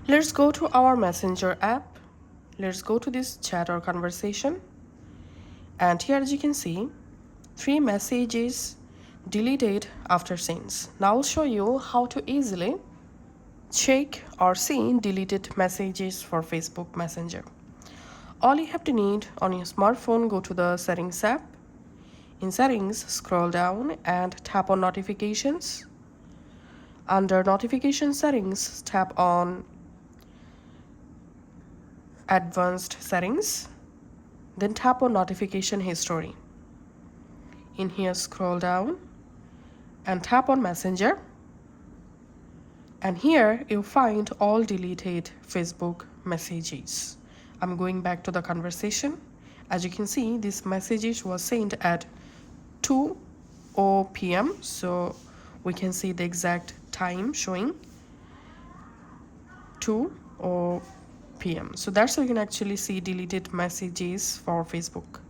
Let's go to our Messenger app. Let's go to this chat or conversation. And here, as you can see, 3 messages deleted after scenes. Now I'll show you how to easily check or see deleted messages for Facebook Messenger. All you have to need on your smartphone, go to the Settings app. In Settings, scroll down and tap on Notifications. Under Notification Settings, tap on Advanced Settings. Then tap on Notification History. In here, scroll down and tap on Messenger. And here you'll find all deleted Facebook messages. I'm going back to the conversation. As you can see, this message was sent at 2:00 p.m. So we can see the exact time showing 2:00 p.m. So that's how you can actually see deleted messages for Facebook.